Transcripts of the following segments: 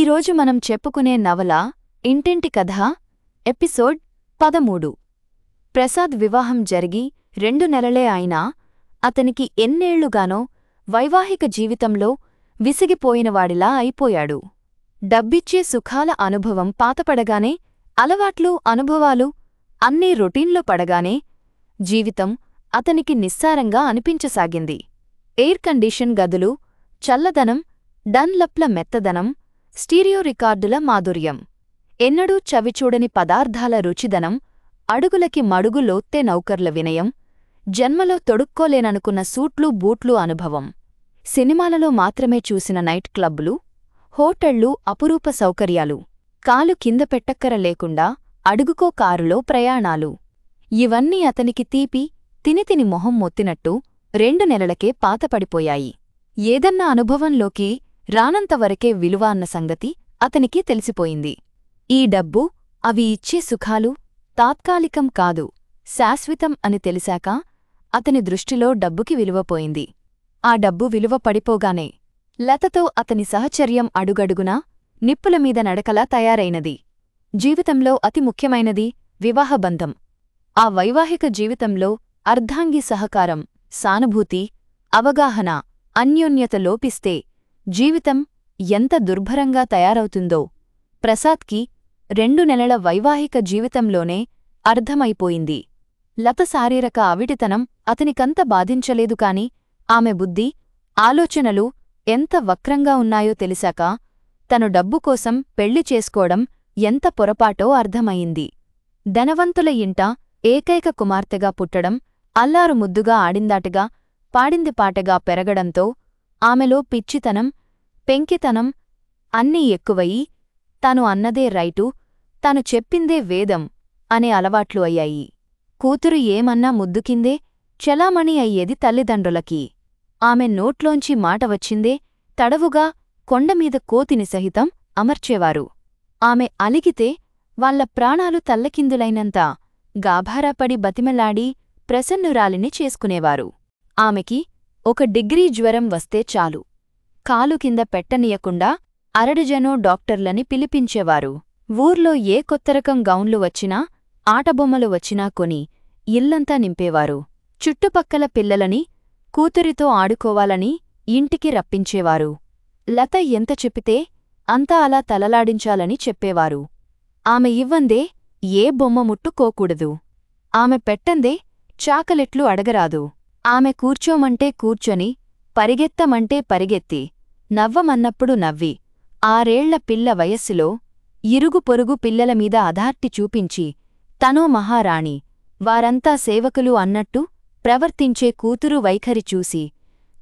ఈరోజు మనం చెప్పుకునే నవల ఇంటింటి కథ ఎపిసోడ్ 13. ప్రసాద్ వివాహం జరిగి 2 నెలలే అయినా అతనికి ఎన్నేళ్లుగానో వైవాహిక జీవితంలో విసిగిపోయినవాడిలా అయిపోయాడు. డబ్బిచ్చే సుఖాల అనుభవం పాతపడగానే అలవాట్లు అనుభవాలు అన్నీ రొటీన్లో పడగానే జీవితం అతనికి నిస్సారంగా అనిపించసాగింది. ఎయిర్ కండిషన్ గదులు, చల్లదనం, డన్లప్ల మెత్తదనం, స్టీరియో రికార్డుల మాధుర్యం, ఎన్నడూ చవిచూడని పదార్థాల రుచిదనం, అడుగులకి మడుగు లోత్తే నౌకర్ల వినయం, జన్మలో తొడుక్కోలేననుకున్న సూట్లు బూట్లు అనుభవం, సినిమాలలో మాత్రమే చూసిన నైట్ క్లబ్బులు, హోటళ్లు, అపురూప సౌకర్యాలు, కాలు కింద పెట్టక్కర లేకుండా అడుగుకో కారులో ప్రయాణాలు, ఇవన్నీ అతనికి తీపి తిని మొహం మొత్తినట్టు 2 నెలలకే పాతపడిపోయాయి. ఏదన్నా అనుభవంలోకి రానంతవరకే విలువ అన్న సంగతి అతనికి తెలిసిపోయింది. ఈ డబ్బు, అవి ఇచ్చే సుఖాలు తాత్కాలికం కాదు, శాశ్వతం అని తెలిసాక అతని దృష్టిలో డబ్బుకి విలువపోయింది. ఆ డబ్బు విలువ పడిపోగానే లతతో అతని సహచర్యం అడుగడుగునా నిప్పులమీద నడకలా తయారైనది. జీవితంలో అతి ముఖ్యమైనది వివాహబంధం. ఆ వైవాహిక జీవితంలో అర్ధాంగి సహకారం, సానుభూతి, అవగాహన, అన్యోన్యత లోపిస్తే జీవితం ఎంత దుర్భరంగా తయారవుతుందో ప్రసాద్కి 2 నెలల వైవాహిక జీవితంలోనే అర్థమైపోయింది. లత శారీరక అవిటితనం అతనికంత బాధించలేదు కాని ఆమె బుద్ధి, ఆలోచనలు ఎంత వక్రంగా ఉన్నాయో తెలిసాక తను డబ్బు కోసం పెళ్లి చేసుకోవడం ఎంత పొరపాటో అర్థమయింది. ధనవంతుల ఇంట ఏకైక కుమార్తెగా పుట్టడం, అల్లారు ముద్దుగా ఆడిందాటగా పాడింది పాటగా పెరగడంతో ఆమెలో పిచ్చితనం, పెంకితనం అన్నీ ఎక్కువయి తాను అన్నదే రైటు, తాను చెప్పిందే వేదం అనే అలవాట్లు అయ్యాయి. కూతురు ఏమన్నా ముద్దుకిందే చలామణి అయ్యేది తల్లిదండ్రులకి. ఆమె నోట్లోంచి మాట వచ్చిందే తడవుగా కొండమీద కోతిని సహితం అమర్చేవారు. ఆమె అలిగితే వాళ్ల ప్రాణాలు తల్లకిందులైనంత గాభారాపడి బతిమలాడి ప్రసన్నురాలిని చేసుకునేవారు. ఆమెకి 1 డిగ్రీ జ్వరం వస్తే చాలు, కాలు కింద పెట్టనీయకుండా అరడుజనో డాక్టర్లని పిలిపించేవారు. ఊర్లో ఏ కొత్తరకం గౌన్లు వచ్చినా, ఆటబొమ్మలు వచ్చినా కొని ఇల్లంతా నింపేవారు. చుట్టుపక్కల పిల్లలని కూతురితో ఆడుకోవాలని ఇంటికి రప్పించేవారు. లత ఎంత చెప్పితే అంతా అలా తలలాడించాలని చెప్పేవారు. ఆమె ఇవ్వందే ఏ బొమ్మ ముట్టుకోకూడదు, ఆమె పెట్టందే చాకలెట్లు అడగరాదు, ఆమె కూర్చోమంటే కూర్చొని పరిగెత్తమంటే పరిగెత్తి నవ్వమన్నప్పుడు నవ్వి 6 ఏళ్ల పిల్ల వయస్సులో ఇరుగు పొరుగు పిల్లలమీద అధార్తి చూపించి తనో మహారాణి, వారంతా సేవకులు అన్నట్టు ప్రవర్తించే కూతురు వైఖరి చూసి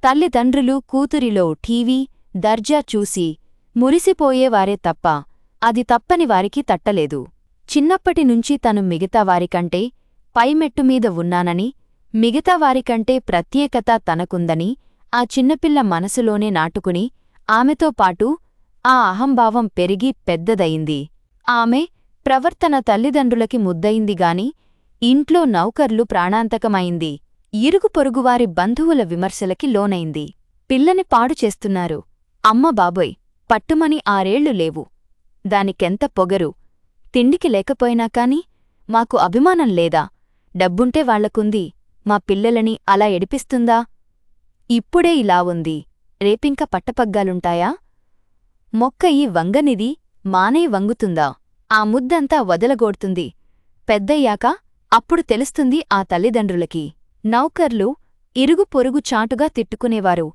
తల్లిదండ్రులు కూతురిలో టీవీ, దర్జా చూసి మురిసిపోయేవారే తప్ప అది తప్పని వారికి తట్టలేదు. చిన్నప్పటినుంచి తను మిగతావారికంటే పైమెట్టుమీద ఉన్నానని, మిగతావారికంటే ప్రత్యేకత తనకుందని ఆ చిన్నపిల్ల మనసులోనే నాటుకుని ఆమెతో పాటు ఆ అహంభావం పెరిగి పెద్దదయింది. ఆమె ప్రవర్తన తల్లిదండ్రులకి ముద్దయిందిగాని ఇంట్లో నౌకర్లు ప్రాణాంతకమైంది. ఇరుగు పొరుగువారి బంధువుల విమర్శలకి లోనైంది. పిల్లని పాడు చేస్తున్నారు, అమ్మ బాబోయ్, పట్టుమని 6 ఏళ్లు లేవు, దానికెంత పొగరు, తిండికి లేకపోయినా కాని మాకు అభిమానం లేదా, డబ్బుంటే వాళ్లకుంది, మా పిల్లలని అలా ఎడిపిస్తుందా, ఇప్పుడే ఇలా ఉంది, రేపింక పట్టపగ్గాలుంటాయా, మొక్కయి వంగనిది మానే వంగుతుందా, ఆ ముద్దంతా వదలగోడుతుంది, పెద్దయ్యాక అప్పుడు తెలుస్తుంది ఆ తల్లిదండ్రులకి. నౌకర్లు ఇరుగు పొరుగు చాటుగా తిట్టుకునేవారు.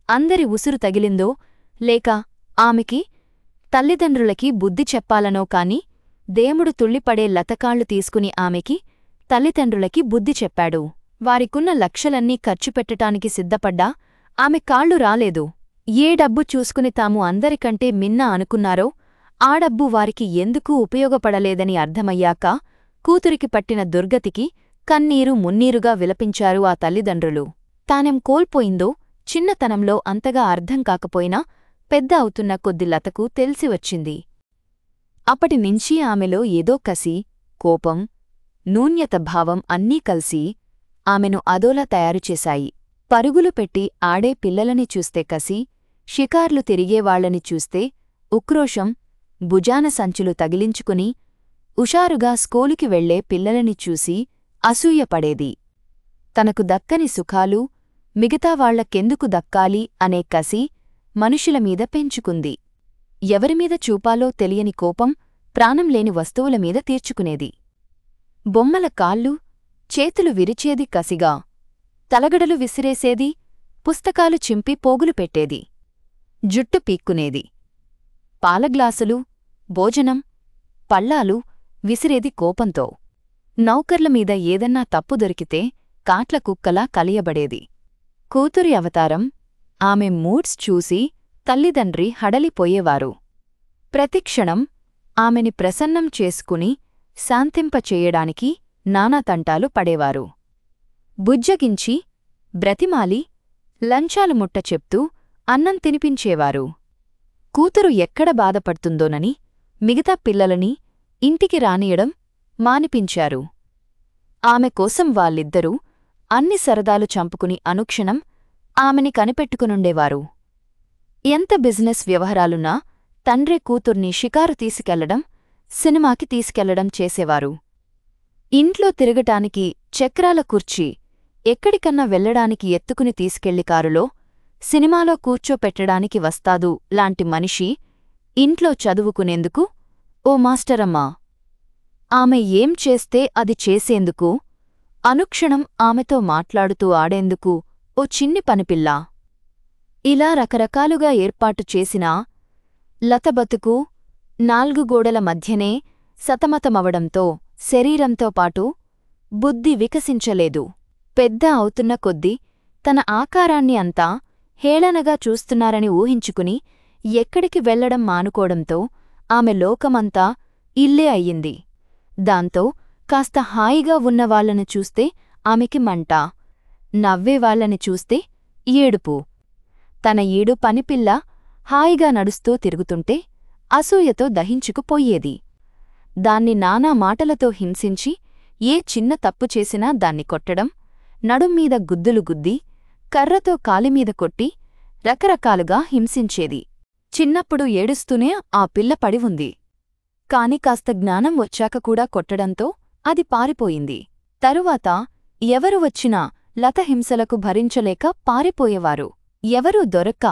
అందరి ఉసురు తగిలిందో లేక ఆమెకి తల్లిదండ్రులకి బుద్ధి చెప్పాలనో కాని దేముడు తుళ్ళిపడే లతకాళ్లు తీసుకుని ఆమెకి తల్లిదండ్రులకి బుద్ధి చెప్పాడు. వారికున్న లక్షలన్నీ ఖర్చుపెట్టటానికి సిద్ధపడ్డా ఆమె కాళ్లు రాలేదు. ఏ డబ్బు చూసుకుని తాము అందరికంటే మిన్న అనుకున్నారో ఆ డబ్బు వారికి ఎందుకూ ఉపయోగపడలేదని అర్థమయ్యాక కూతురికి పట్టిన దుర్గతికి కన్నీరు మున్నీరుగా విలపించారు ఆ తల్లిదండ్రులు. తానేం కోల్పోయిందో చిన్నతనంలో అంతగా అర్థం కాకపోయినా పెద్ద అవుతున్న కొద్ది లతకు తెలిసివచ్చింది. అప్పటినుంచి ఆమెలో ఏదో కసి, కోపం, నూన్యత భావం అన్నీ కలిసి ఆమెను అదోలా తయారుచేశాయి. పరుగులు పెట్టి ఆడే పిల్లలని చూస్తే కసి, షికార్లు తిరిగేవాళ్లని చూస్తే ఉక్రోషం, భుజాన సంచులు తగిలించుకుని ఉషారుగా స్కూలుకి వెళ్లే పిల్లలని చూసి అసూయపడేది. తనకు దక్కని సుఖాలు మిగతావాళ్లకెందుకు దక్కాలి అనే కసి మనుషులమీద పెంచుకుంది. ఎవరిమీద చూపాలో తెలియని కోపం ప్రాణంలేని వస్తువులమీద తీర్చుకునేది. బొమ్మల కాళ్ళు చేతులు విరిచేది కసిగా, తలగడలు విసిరేసేది, పుస్తకాలు చింపి పోగులు పెట్టేది, జుట్టు పీక్కునేది. పాలగ్లాసులు, భోజనం, పళ్ళాలు విసిరేది కోపంతో. నౌకర్లమీద ఏదన్నా తప్పు దొరికితే కాట్ల కుక్కలా కలియబడేది. కూతురి అవతారం, ఆమె మూడ్స్ చూసి తల్లిదండ్రి హడలిపోయేవారు. ప్రతిక్షణం ఆమెని ప్రసన్నం చేసుకుని శాంతింపచేయడానికి నానా తంటాలు పడేవారు. బుజ్జగించి, బ్రతిమాలి, లంచాలు ముట్ట చెప్తూ అన్నం తినిపించేవారు. కూతురు ఎక్కడ బాధపడుతుందోనని మిగతా పిల్లలని ఇంటికి రానియడం మానిపించారు. ఆమె కోసం వాళ్ళిద్దరూ అన్ని సరదాలు చంపుకుని అనుక్షణం ఆమెని కనిపెట్టుకునుండేవారు. ఎంత బిజినెస్ వ్యవహారాలున్నా తండ్రి కూతుర్ని షికారు తీసుకెళ్లడం, సినిమాకి తీసుకెళ్లడం చేసేవారు. ఇంట్లో తిరగటానికి చక్రాల కుర్చీ, ఎక్కడికన్నా వెళ్లడానికి ఎత్తుకుని తీసుకెళ్లి కారులో, సినిమాలో కూర్చోపెట్టడానికి వస్తాదు లాంటి మనిషి ఇంట్లో చదువుకునేందుకు ఓ మాస్టరమ్మా. ఆమె ఏం చేస్తే అది చేసేందుకు, అనుక్షణం ఆమెతో మాట్లాడుతూ ఆడేందుకు ఓ చిన్ని పనిపిల్ల. ఇలా రకరకాలుగా ఏర్పాటు చేసినా లతబతుకు 4 గోడల మధ్యనే సతమతమవడంతో శరీరంతో పాటు బుద్ధి వికసించలేదు. పెద్ద అవుతున్న కొద్దీ తన ఆకారాన్ని అంతా హేళనగా చూస్తున్నారని ఊహించుకుని ఎక్కడికి వెళ్లడం మానుకోవడంతో ఆమె లోకమంతా ఇల్లే అయ్యింది. దాంతో కాస్త హాయిగా ఉన్నవాళ్లను చూస్తే ఆమెకి మంట, నవ్వేవాళ్లని చూస్తే ఏడుపు. తన ఈడు పనిపిల్ల హాయిగా నడుస్తూ తిరుగుతుంటే అసూయతో దహించుకుపోయేది. దాన్ని నానా మాటలతో హింసించి ఏ చిన్న తప్పు చేసినా దాన్ని కొట్టడం, నడుమ్మీద గుద్దులు గుద్ది, కర్రతో కాలిమీద కొట్టి రకరకాలుగా హింసించేది. చిన్నప్పుడు ఏడుస్తూనే ఆ పిల్ల పడి ఉంది. కాని కాస్త జ్ఞానం వచ్చాక కూడా కొట్టడంతో అది పారిపోయింది. తరువాత ఎవరు వచ్చినా లత హింసలకు భరించలేక పారిపోయేవారు. ఎవరూ దొరక్క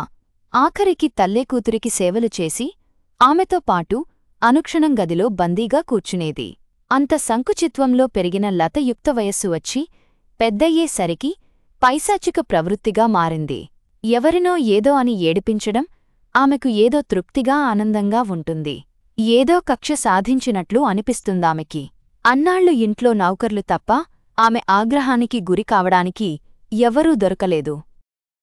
ఆఖరికి తల్లే కూతురికి సేవలు చేసి ఆమెతో పాటు అనుక్షణం గదిలో బందీగా కూర్చునేది. అంత సంకుచిత్వంలో పెరిగిన లత యుక్త వయస్సు వచ్చి పెద్దయ్యేసరికి పైశాచిక ప్రవృత్తిగా మారింది. ఎవరినో ఏదో అని ఏడిపించడం ఆమెకు ఏదో తృప్తిగా ఆనందంగా ఉంటుంది. ఏదో కక్ష సాధించినట్లు అనిపిస్తుందామెకి. అన్నాళ్లు ఇంట్లో నౌకర్లు తప్ప ఆమె ఆగ్రహానికి గురి కావడానికి ఎవరూ దొరకలేదు.